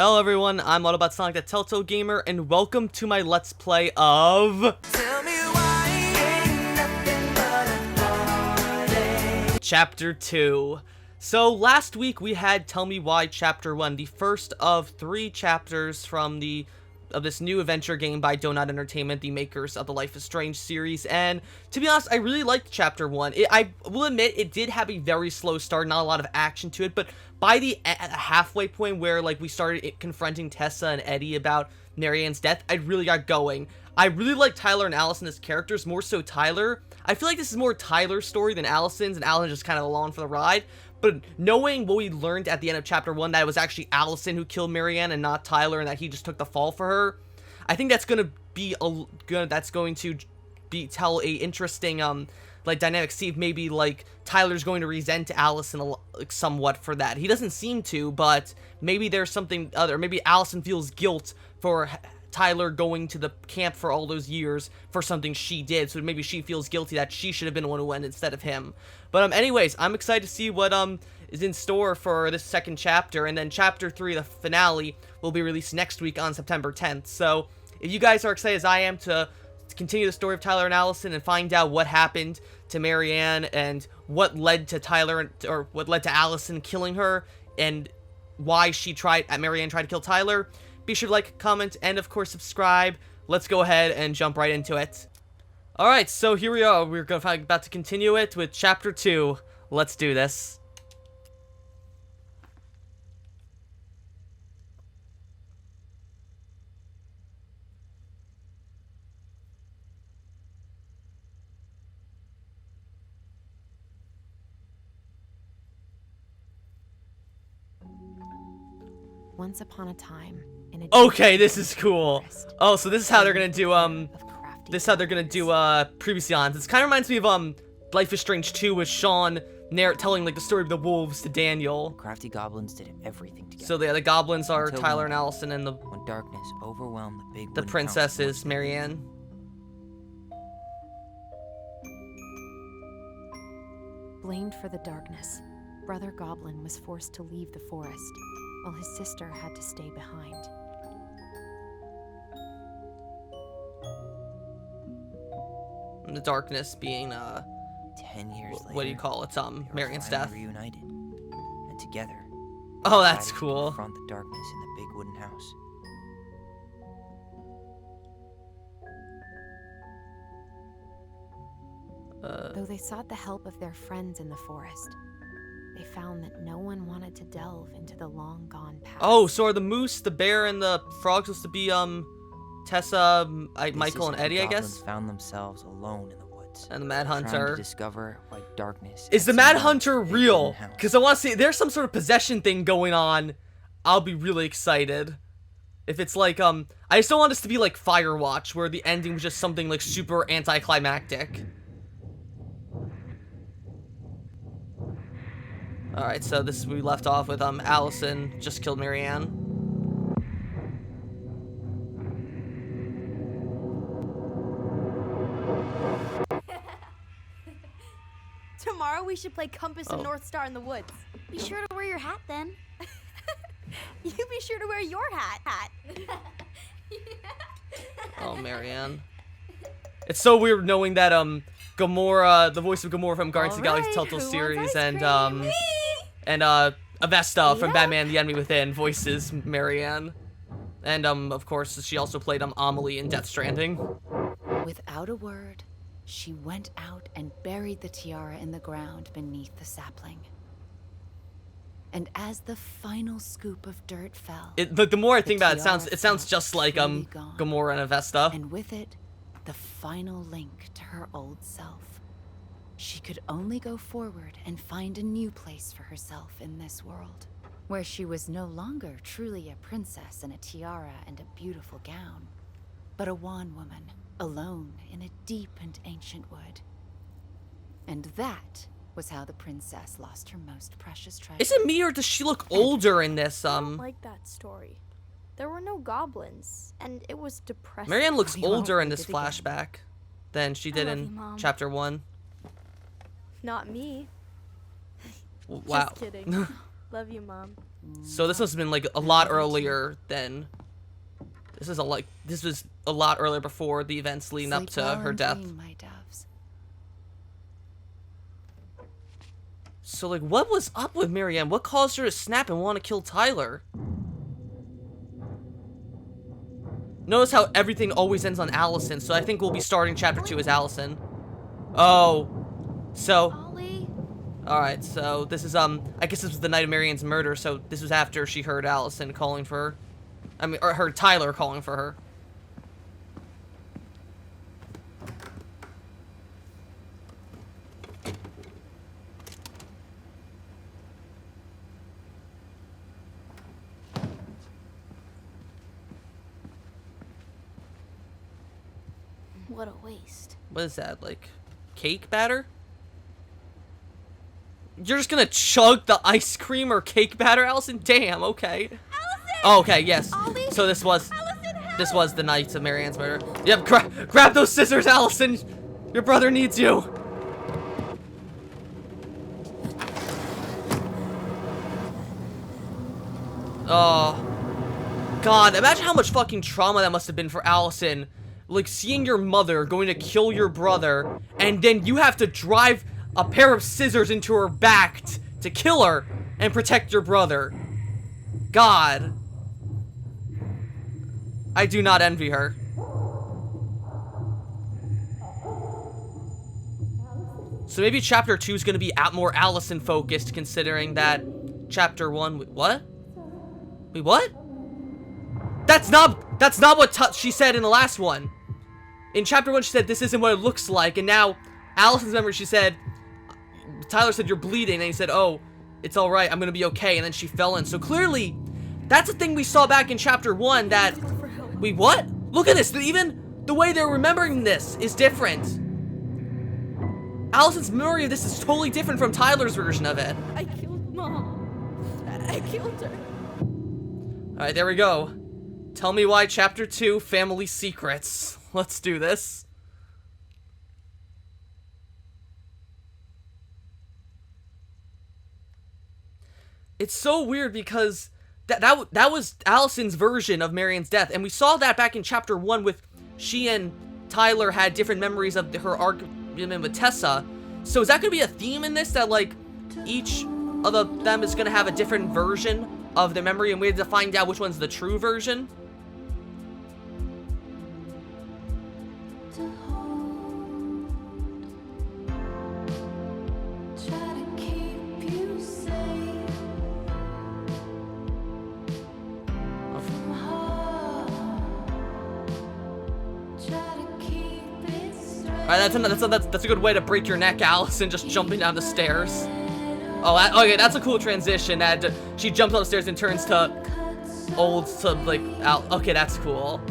Hello everyone, I'm Autobot Sonic the Telltale Gamer, and welcome to my Let's Play of... Tell me why ain't nothing but a party. Chapter 2. So, last week we had Tell Me Why Chapter 1, the first of 3 chapters from this new adventure game by Donut Entertainment, the makers of the Life is Strange series, and to be honest, I really liked Chapter 1. I will admit, it did have a very slow start, not a lot of action to it, but by the halfway point where, like, we started confronting Tessa and Eddie about Marianne's death, I really got going. I really like Tyler and Allison as characters, more so Tyler. I feel like this is more Tyler's story than Allison's, and Allison just kind of along for the ride. But knowing what we learned at the end of Chapter 1, that it was actually Allison who killed Marianne and not Tyler, and that he just took the fall for her, I think that's going to be tell a interesting, like, dynamic. See if maybe, like, Tyler's going to resent Allison somewhat for that. He doesn't seem to, but maybe there's something other. Maybe Allison feels guilt for Tyler going to the camp for all those years for something she did, so maybe she feels guilty that she should have been the one who went instead of him. But anyways, I'm excited to see what is in store for this second chapter, and then Chapter 3, the finale, will be released next week on September 10th. So if you guys are excited as I am to continue the story of Tyler and Allison and find out what happened to Marianne and what led to what led to Allison killing her and why Marianne tried to kill Tyler, be sure to like, comment, and of course subscribe. Let's go ahead and jump right into it. Alright, so here we are. We're about to continue it with Chapter 2. Let's do this. Once upon a time, in a okay, this is cool. Oh, so this is how they're gonna do previously on. This kind of reminds me of Life is Strange 2 with Sean telling like the story of the wolves to Daniel. Crafty goblins did everything together. So the goblins are Until Tyler and Allison, and when darkness overwhelmed the princess is Marianne. Blamed for the darkness, Brother Goblin was forced to leave the forest, while his sister had to stay behind. And the darkness being 10 years later, what do you call it? Marianne's death. Reunited, and together. Oh, that's decided to cool. Confront the darkness in the big wooden house. Though they sought the help of their friends in the forest, they found that no one wanted to delve into the long-gone past. Oh, so are the moose, the bear, and the frog supposed to be Tessa, Michael, and Eddie, I guess? Goblins found themselves alone in the woods. And the Mad trying Hunter. to discover why darkness Is the had Mad surrounded Hunter the big real? wooden house. Because I want to see, there's some sort of possession thing going on. I'll be really excited. If it's like, I just don't want this to be like Firewatch, where the ending was just something like super anticlimactic. Alright, so we left off with, Allison just killed Marianne. Tomorrow we should play Compass and North Star in the woods. Be sure to wear your hat then. You be sure to wear your hat. Oh, Marianne. It's so weird knowing that, Gamora, the voice of Gamora from Guardians of the Galaxy Telltale series, and Avesta from Batman: The Enemy Within voices Marianne. And, of course, she also played, Amelie in Death Stranding. Without a word, she went out and buried the tiara in the ground beneath the sapling. And as the final scoop of dirt fell, The more I think about it, tiara it sounds just like, truly gone. Gamora and Avesta. And with it, the final link to her old self. She could only go forward and find a new place for herself in this world, where she was no longer truly a princess in a tiara and a beautiful gown, but a wan woman, alone in a deep and ancient wood. And that was how the princess lost her most precious treasure. Is it me, or does she look older in this, I don't like that story. There were no goblins, and it was depressing. Marianne looks We won't older in read this it again. flashback than she did love in you, Mom. Chapter 1. Not me. Wow. Just kidding. Love you, Mom. So this must have been like a lot earlier than. This was a lot earlier before the events leading up Sleep to well her and death. dream, my doves. So like, what was up with Marianne? What caused her to snap and want to kill Tyler? Notice how everything always ends on Allison, so I think we'll be starting chapter 2 as Allison. Oh. So. Ollie. Alright, so this is, I guess this was the night of Marianne's murder, so this was after she heard Allison calling for her. I mean, or heard Tyler calling for her. What a waste. What is that, like, cake batter? You're just gonna chug the ice cream or cake batter, Allison? Damn, okay. Allison! Oh, okay, yes. Ollie! So this was Allison, help! the night of Marianne's murder. Yep, grab those scissors, Allison! Your brother needs you! Oh. God, imagine how much fucking trauma that must have been for Allison. Like, seeing your mother going to kill your brother, and then you have to drive a pair of scissors into her back to kill her and protect your brother. God. I do not envy her. So maybe chapter 2 is going to be more Allison focused, considering that chapter 1... Wait, what? Wait, what? That's not what she said in the last one. In chapter 1, she said, this isn't what it looks like. And now, Allison's memory, she said, Tyler said, you're bleeding. And he said, oh, it's all right. I'm going to be okay. And then she fell in. So clearly, that's a thing we saw back in chapter 1 that... Wait, what? Look at this. Even the way they're remembering this is different. Allison's memory of this is totally different from Tyler's version of it. I killed Mom. I killed her. Alright, there we go. Tell me why chapter 2, Family Secrets. Let's do this. It's so weird because that was Allison's version of Marianne's death, and we saw that back in chapter 1 with she and Tyler had different memories of her argument with Tessa. So is that going to be a theme in this, that like each of them is going to have a different version of the memory, and we have to find out which one's the true version? Alright, that's a good way to break your neck, Allison, just jumping down the stairs. Oh, okay, that's a cool transition. She jumps upstairs and turns to old to, like, okay, that's cool.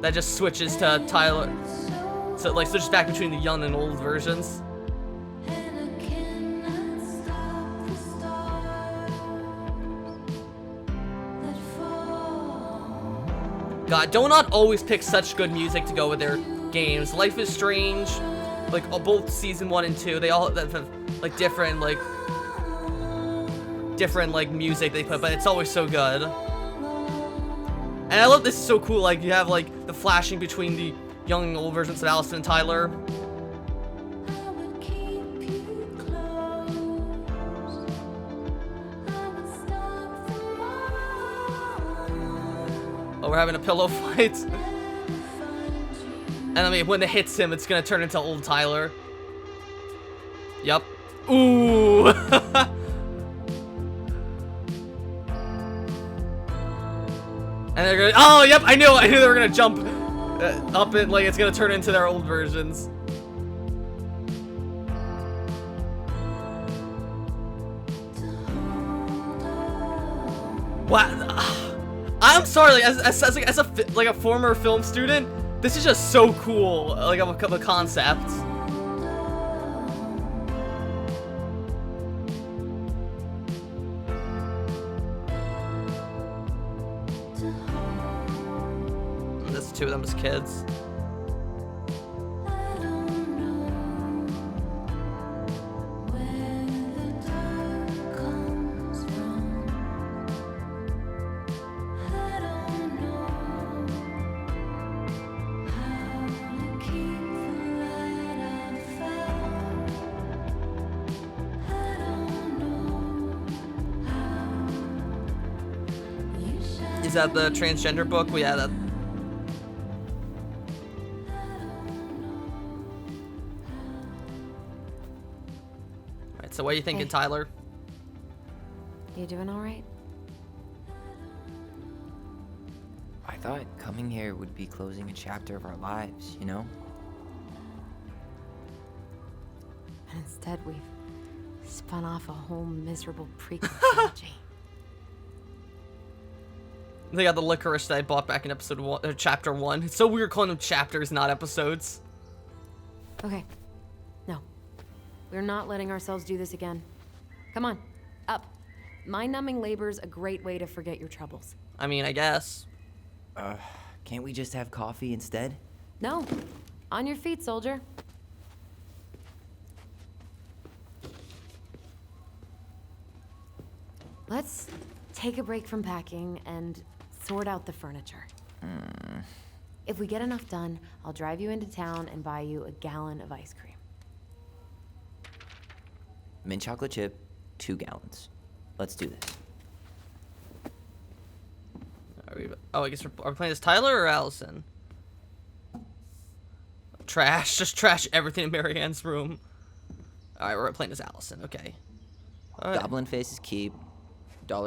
That just switches to Tyler. So, like, switches back between the young and old versions. God, Donut always picks such good music to go with their games. Life is Strange, like both season 1 and 2, they all have like different music they put, but it's always so good. And I love this, is so cool, like you have like the flashing between the young and old versions of Allison and Tyler. Oh, we're having a pillow fight. And I mean, when it hits him, it's gonna turn into old Tyler. Yup. Ooh. And they're gonna. Oh, yep. I knew they were gonna jump up it. Like it's gonna turn into their old versions. Wow. I'm sorry. Like as a former film student. This is just so cool, like, of a concept. And there's two of them as kids. Is that the transgender book? Well, yeah, that. Alright, so what are you thinking, Hey. Tyler? You doing all right? I thought coming here would be closing a chapter of our lives, you know? And instead, we've spun off a whole miserable prequel trilogy. They got the licorice that I bought back in episode 1, chapter 1. It's so weird calling them chapters, not episodes. Okay. No. We're not letting ourselves do this again. Come on. Up. Mind-numbing labor's a great way to forget your troubles. I mean, I guess. Can't we just have coffee instead? No. On your feet, soldier. Let's take a break from packing and sort out the furniture. If we get enough done, I'll drive you into town and buy you a gallon of ice cream. Mint chocolate chip, 2 gallons. Let's do this. Oh, I guess are we playing as Tyler or Allison? Trash. Just trash everything in Marianne's room. Alright, we're playing as Allison. Okay. Alright. Goblin face is keep.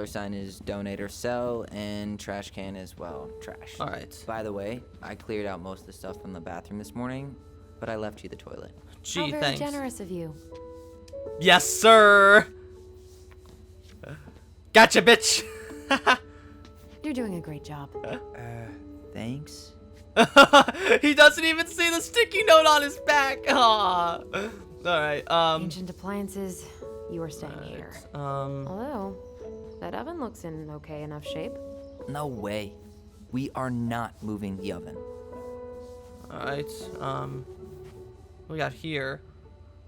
$sign is donate or sell, and trash can is, well, trash. Alright. By the way, I cleared out most of the stuff from the bathroom this morning, but I left you the toilet. Gee, How very thanks. generous of you. Yes, sir. Gotcha, bitch. You're doing a great job. Thanks. He doesn't even see the sticky note on his back. Aw. Alright, Ancient appliances, you are staying here. Although, that oven looks in okay enough shape. No way. We are not moving the oven. Alright, we got here.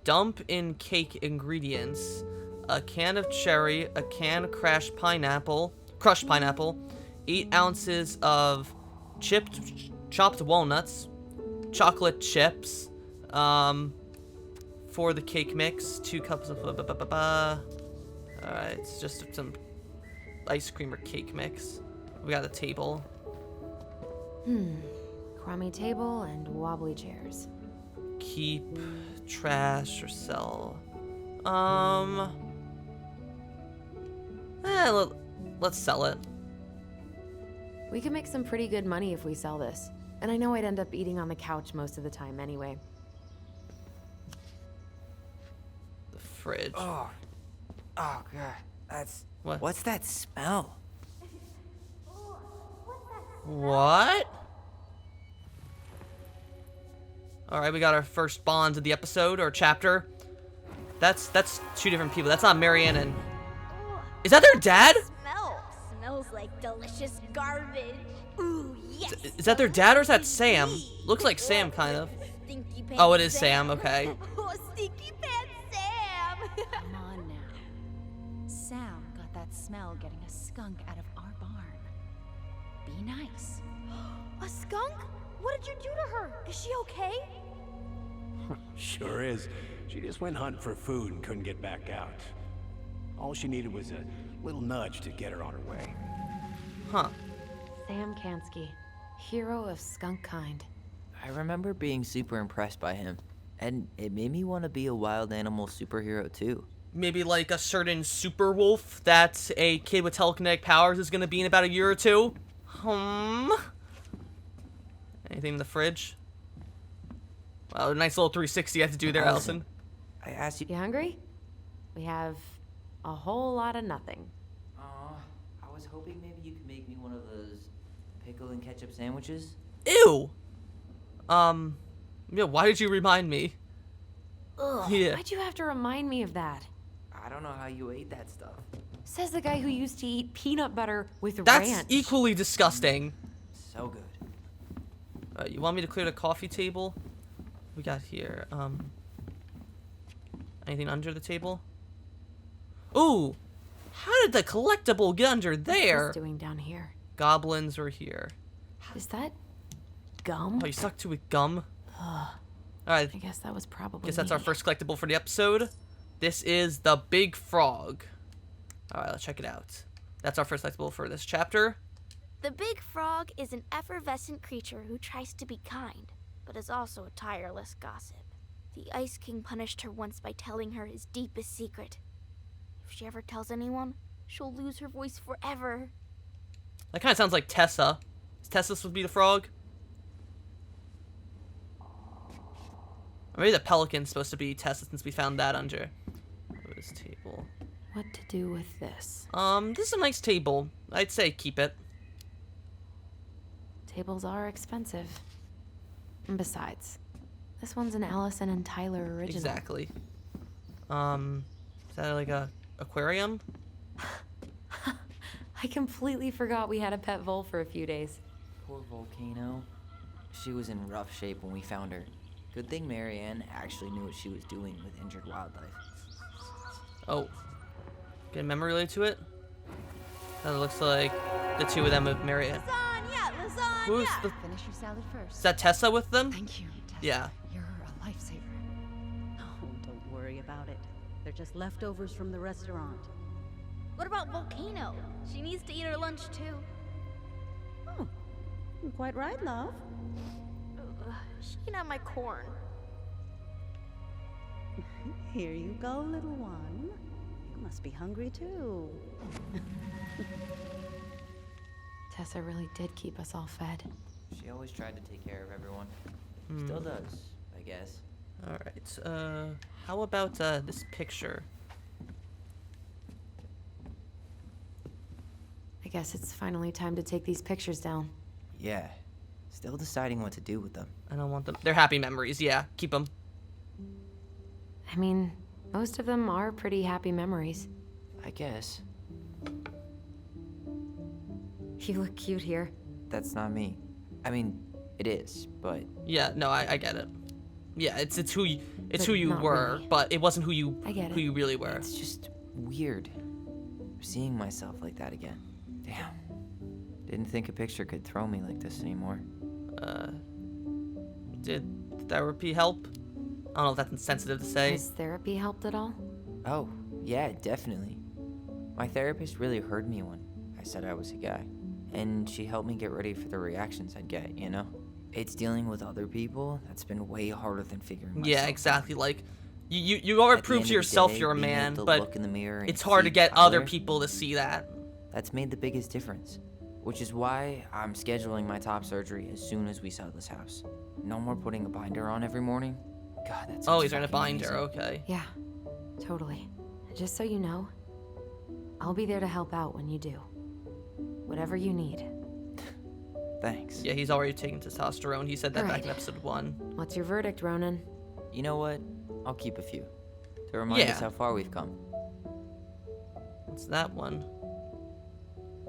Dump in cake ingredients. A can of cherry, a can of crushed pineapple, 8 ounces of chopped walnuts, chocolate chips, for the cake mix, 2 cups of Alright, it's just some ice cream or cake mix. We got a table. Crummy table and wobbly chairs. Keep, trash, or sell. Let's sell it. We could make some pretty good money if we sell this. And I know I'd end up eating on the couch most of the time anyway. The fridge. Oh God, that's... What? What's that smell? What? Alright, we got our first bond of the episode or chapter. That's 2 different people. That's not Marianne and... Is that their dad? Smells like delicious garbage. Ooh, yes. Is that their dad or is that Sam? Looks like Sam, kind of. Stinky pants Oh, it is Sam, okay. Oh, stinky pants Sam. Come on now. Sam got that smell getting a skunk out of our barn. Be nice. A skunk? What did you do to her? Is she okay? Sure is. She just went hunting for food and couldn't get back out. All she needed was a little nudge to get her on her way. Huh. Sam Kansky, hero of skunk kind. I remember being super impressed by him, and it made me want to be a wild animal superhero too. Maybe like a certain super wolf that a kid with telekinetic powers is gonna be in about a year or 2. Anything in the fridge? Wow, a nice little 360 you have to do there, Allison. I asked you... You hungry? We have a whole lot of nothing. Aw, I was hoping maybe you could make me one of those pickle and ketchup sandwiches. Ew! Yeah, why did you remind me? Ugh, Yeah. why'd you have to remind me of that? I don't know how you ate that stuff. Says the guy who used to eat peanut butter with That's ranch. equally disgusting. So good. You want me to clear the coffee table? We got here, anything under the table? Ooh! How did the collectible get under What's there? this doing down here? Goblins are here. Is that gum? Oh, you stuck to with gum? I Alright, guess that was probably guess that's our me. first collectible for the episode. This is the Big Frog. Alright, let's check it out. That's our first collectible for this chapter. The big frog is an effervescent creature who tries to be kind, but is also a tireless gossip. The Ice King punished her once by telling her his deepest secret. If she ever tells anyone, she'll lose her voice forever. That kind of sounds like Tessa. Is Tessa supposed to be the frog? Or maybe the pelican's supposed to be Tessa, since we found that under this table. What to do with this? This is a nice table. I'd say keep it. Tables are expensive. And besides, this one's an Allison and Tyler original. Exactly. Is that like a aquarium? I completely forgot we had a pet vole for a few days. Poor Volcano. She was in rough shape when we found her. Good thing Marianne actually knew what she was doing with injured wildlife. Oh. Get a memory related to it? That looks like the two of them with Marianne. Lasagna! Who's the... Finish your salad first. Is that Tessa with them? Thank you, Tessa. Yeah. You're a lifesaver. Oh, don't worry about it. They're just leftovers from the restaurant. What about Volcano? She needs to eat her lunch too. Oh, you're quite right, love. She can have my corn. Here you go, little one. You must be hungry too. Tessa really did keep us all fed. She always tried to take care of everyone. Still does, I guess. Alright, how about, this picture? I guess it's finally time to take these pictures down. Yeah. Still deciding what to do with them. I don't want them. They're happy memories, yeah. Keep them. I mean, most of them are pretty happy memories. I guess. You look cute here. That's not me. I mean, it is, but Yeah, no, I get it. Yeah, it's who you, But who you not were, really. but it wasn't who you I get who it. you really were. it's just weird. Seeing myself like that again. Damn. Didn't think a picture could throw me like this anymore. Did therapy help? I don't know if that's insensitive to say. Has therapy helped at all? Oh, yeah, definitely. My therapist really heard me when I said I was a guy. And she helped me get ready for the reactions I'd get, you know? It's dealing with other people that's been way harder than figuring myself Yeah, out. exactly. Like, you already At the proved end to of the yourself day, you're a being able man, to but look in the mirror and it's hard to see get other Tyler, people to see that. That's made the biggest difference. Which is why I'm scheduling my top surgery as soon as we sell this house. No more putting a binder on every morning. God, that's Oh, he's wearing a binder. Amazing. Okay. Yeah, totally. And just so you know, I'll be there to help out when you do. Whatever you need. Thanks. Yeah, he's already taking testosterone. He said that back in Right. episode 1. What's your verdict, Ronan? You know what? I'll keep a few. To remind Yeah. us how far we've come. What's that one?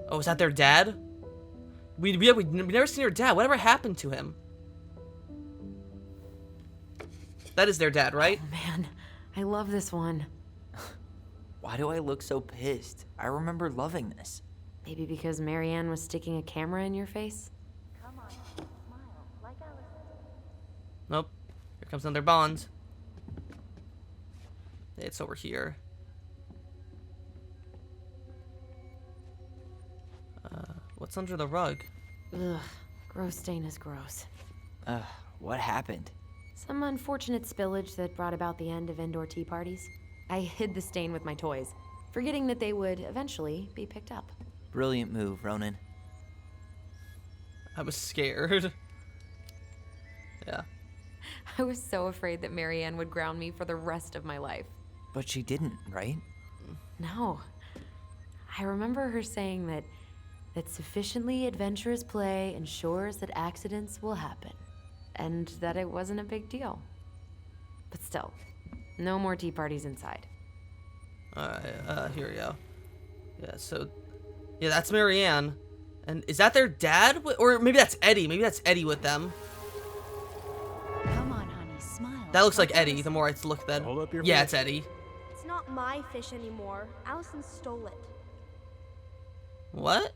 Oh, is that their dad? We never seen her dad. Whatever happened to him? That is their dad, right? Oh man, I love this one. Why do I look so pissed? I remember loving this. Maybe because Marianne was sticking a camera in your face? Nope. Here comes another bond. It's over here. What's under the rug? Ugh, gross stain is gross. What happened? Some unfortunate spillage that brought about the end of indoor tea parties. I hid the stain with my toys, forgetting that they would eventually be picked up. Brilliant move, Ronan. I was scared. Yeah. I was so afraid that Marianne would ground me for the rest of my life. But she didn't, right? No. I remember her saying that sufficiently adventurous play ensures that accidents will happen, and that it wasn't a big deal. But still, no more tea parties inside. Alright, here we go. Yeah, so... Yeah, that's Marianne. And is that their dad? Or maybe that's Eddie. Maybe that's Eddie with them. Come on, honey, smile. That looks like Eddie, the more I look then. Hold up your Yeah, fish. it's Eddie. It's not my fish anymore. Allison stole it. What?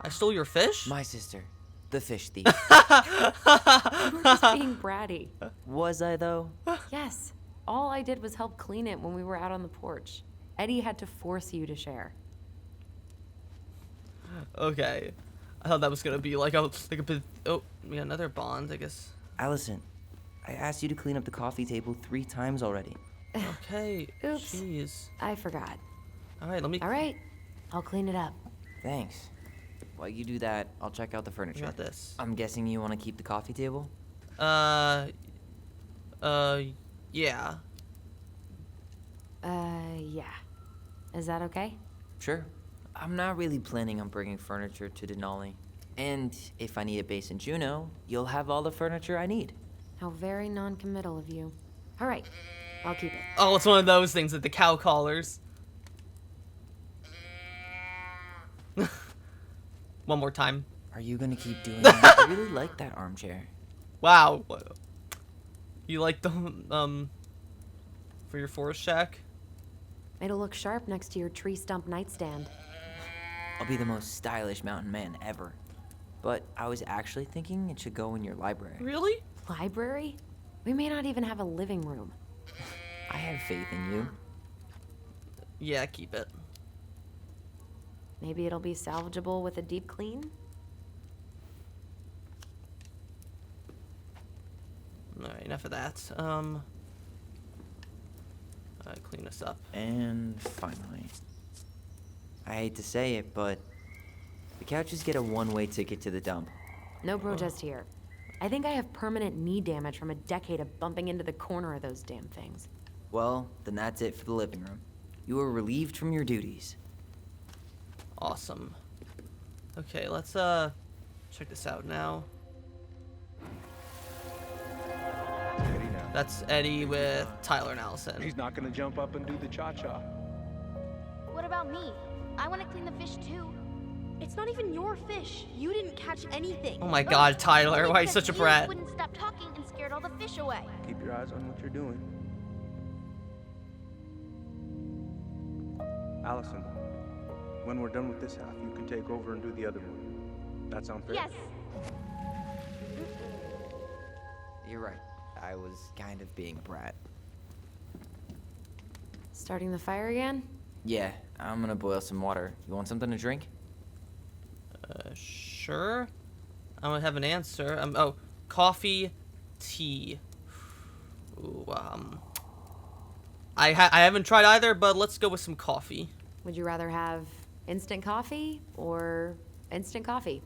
I stole your fish? My sister, the fish thief. You were just being bratty. Was I, though? Yes, All I did was help clean it when we were out on the porch. Eddie had to force you to share. Okay. I thought that was gonna be like a bit. Oh, we got another bond, I guess. Allison, I asked you to clean up the coffee table 3 times already. Okay. Oops. Jeez. I forgot. All right, let me. All right, I'll clean it up. Thanks. While you do that, I'll check out the I furniture. got this. I'm guessing you want to keep the coffee table? Yeah. Yeah. Is that okay? Sure. I'm not really planning on bringing furniture to Denali. And if I need a base in Juneau, you'll have all the furniture I need. How very non-committal of you. All right, I'll keep it. Oh, it's one of those things, like the cow collars. One more time. Are you gonna keep doing that? I really like that armchair. Wow. You like the for your forest shack? It'll look sharp next to your tree stump nightstand. I'll be the most stylish mountain man ever. But I was actually thinking it should go in your library. Really? Library? We may not even have a living room. I have faith in you. Yeah, keep it. Maybe it'll be salvageable with a deep clean? Alright, enough of that. Clean this up. And finally, I hate to say it, but the couches get a one-way ticket to the dump. No protest here. I think I have permanent knee damage from a decade of bumping into the corner of those damn things. Well, then that's it for the living room. You are relieved from your duties. Awesome. Okay, let's check this out now. Eddie now. That's Eddie with Tyler and Allison. He's not gonna jump up and do the cha-cha. What about me? I want to clean the fish too. It's not even your fish. You didn't catch anything. Oh my god, Tyler, Only why are you because such a you brat? wouldn't stop talking and scared all the fish away. Keep your eyes on what you're doing. Allison, when we're done with this half, you can take over and do the other one. That sound fair? Yes. You're right. I was kind of being a brat. Starting the fire again? Yeah, I'm gonna boil some water. You want something to drink? Sure. I don't have an answer. Oh, coffee, tea. Ooh, I haven't tried either, but let's go with some coffee. Would you rather have instant coffee or instant coffee?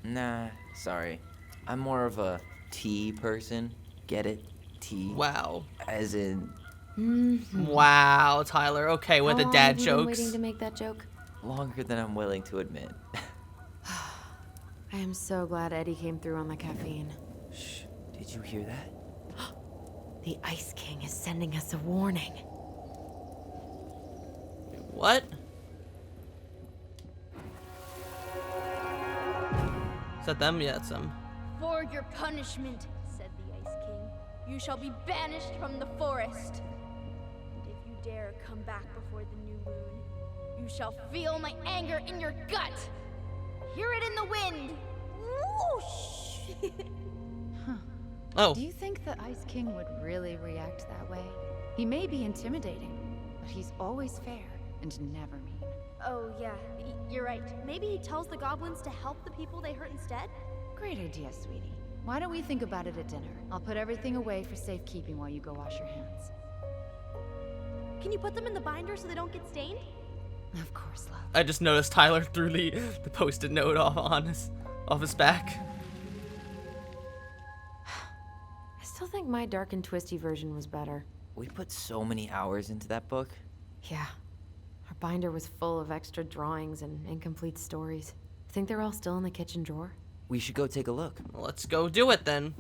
Nah, sorry. I'm more of a tea person. Get it? Tea. Wow. As in, Wow, Tyler. Okay, with How the long dad have you been jokes. waiting to make that joke? longer than I'm willing to admit. I am so glad Eddie came through on the caffeine. Shh, did you hear that? The Ice King is sending us a warning. What? Is that them? Yeah, it's them. For your punishment, said the Ice King, you shall be banished from the forest. And if you dare come back before the new moon, you shall feel my anger in your gut. Hear it in the wind. Whoosh! Oh. Do you think the Ice King would really react that way? He may be intimidating, but he's always fair and never mean. Oh, yeah, you're right. Maybe he tells the goblins to help the people they hurt instead? Great idea, sweetie. Why don't we think about it at dinner? I'll put everything away for safekeeping while you go wash your hands. Can you put them in the binder so they don't get stained? Of course, love. I just noticed Tyler threw the post-it note off his back. I still think my dark and twisty version was better. We put so many hours into that book. Yeah. Our binder was full of extra drawings and incomplete stories. Think they're all still in the kitchen drawer? We should go take a look. Well, let's go do it then.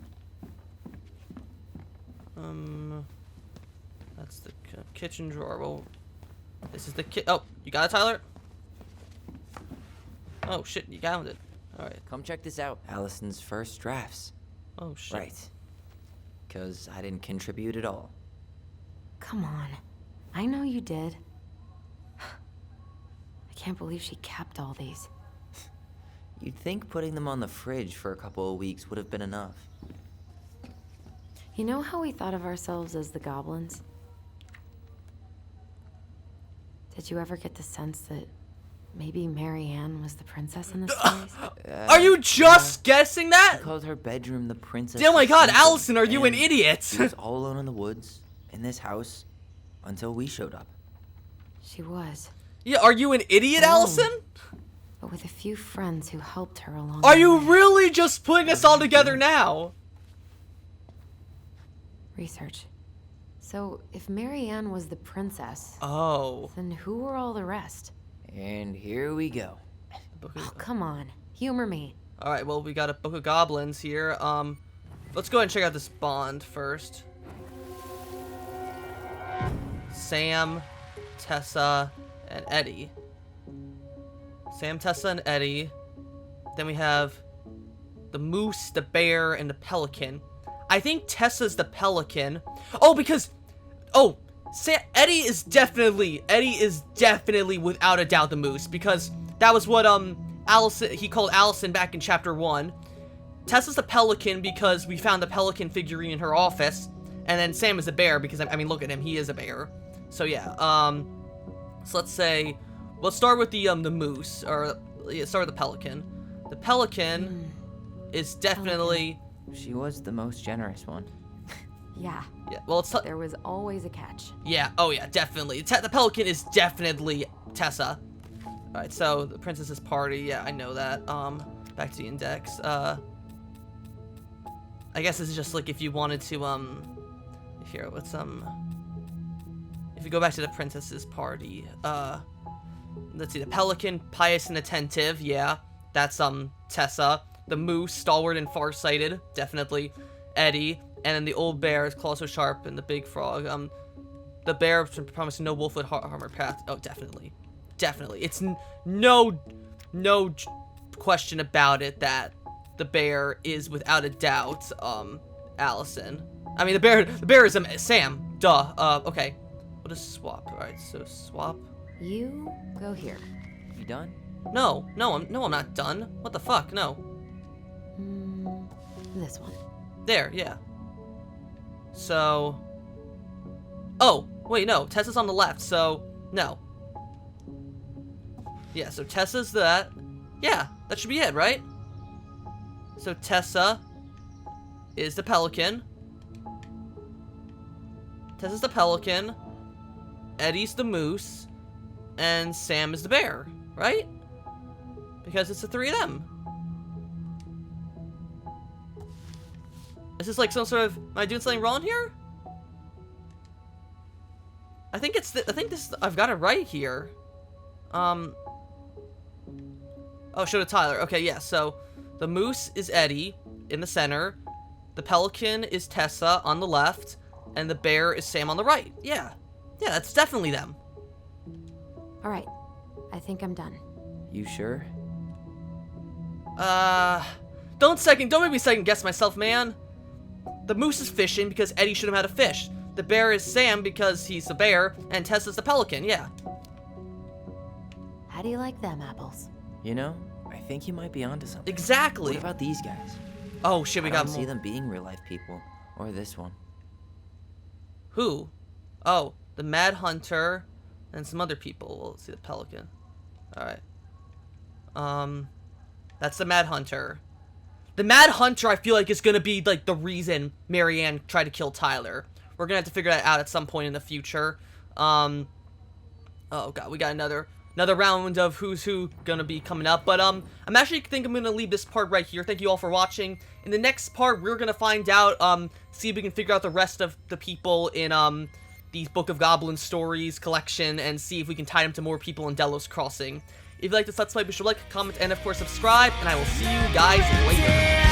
That's the kitchen drawer. Well, this is the oh, you got it, Tyler? Oh shit, you found it. All right. Come check this out. Allison's first drafts. Oh shit. Right. Because I didn't contribute at all. Come on. I know you did. I can't believe she kept all these. You'd think putting them on the fridge for a couple of weeks would have been enough. You know how we thought of ourselves as the goblins? Did you ever get the sense that maybe Marianne was the princess in this place? Are you just guessing that? She called her bedroom the princess. Oh my god, something, Allison, are you an and idiot? She was all alone in the woods, in this house, until we showed up. She was. Yeah, are you an idiot, Alone, Allison? but with a few friends who helped her along Are the you way. really just putting us all together now? Research. So, if Marianne was the princess, Oh. then who were all the rest? And here we go. Oh, come on. Humor me. Alright, well, we got a Book of Goblins here. Let's go ahead and check out this bond first. Sam, Tessa, and Eddie. Sam, Tessa, and Eddie. Then we have the moose, the bear, and the pelican. I think Tessa's the pelican. Oh, because... Oh, Eddie is definitely without a doubt the moose, because that was what, he called Allison back in chapter 1. Tessa's the pelican because we found the pelican figurine in her office, and then Sam is the bear because, I mean, look at him, he is a bear. So yeah, so let's start with the moose, or, yeah, start with the pelican. The pelican is definitely... She was the most generous one. Yeah. Yeah, well, it's... There was always a catch. Yeah, oh yeah, definitely. The pelican is definitely Tessa. Alright, so the princess's party, yeah, I know that. Back to the index. I guess this is just like if you wanted to, here, let's, if you go back to the princess's party, let's see, the pelican, pious and attentive, yeah, that's, Tessa. The moose, stalwart and farsighted, definitely Eddie. And then the old bear is claws so sharp, and the big frog. The bear promised no wolf would harm her path. Oh, definitely. Definitely. It's no question about it that the bear is without a doubt, Allison. I mean, the bear is Sam. Duh. Okay. What is swap? Alright, so swap. You go here. You done? No, I'm not done. What the fuck? No. This one. There, yeah. So... Oh, wait, no. Tessa's on the left, so... No. Yeah, so Tessa's that. Yeah, that should be it, right? So Tessa is the pelican. Tessa's the pelican. Eddie's the moose. And Sam is the bear, right? Because it's the three of them. Is this like some sort of... Am I doing something wrong here? I think it's... I've got it right here. Oh, show to Tyler. Okay, yeah, so... The moose is Eddie in the center. The pelican is Tessa on the left. And the bear is Sam on the right. Yeah. Yeah, that's definitely them. Alright. I think I'm done. You sure? Don't make me second guess myself, man. The moose is fishing because Eddie should have had a fish. The bear is Sam because he's the bear, and Tessa's the pelican, yeah. How do you like them apples? You know, I think you might be onto something. Exactly. What about these guys? Oh shit, we I got don't more. see them being real life people, or this one. Who? Oh, the Mad Hunter, and some other people. Well, let's see the pelican. Alright. That's the Mad Hunter. The Mad Hunter, I feel like, is gonna be, like, the reason Marianne tried to kill Tyler. We're gonna have to figure that out at some point in the future. Oh god, we got another round of who's who gonna be coming up. But, I'm actually think I'm gonna leave this part right here. Thank you all for watching. In the next part, we're gonna find out, see if we can figure out the rest of the people in, the Book of Goblins stories collection, and see if we can tie them to more people in Delos Crossing. If you like this Let's Play, be sure to like, comment, and of course subscribe, and I will see you guys later.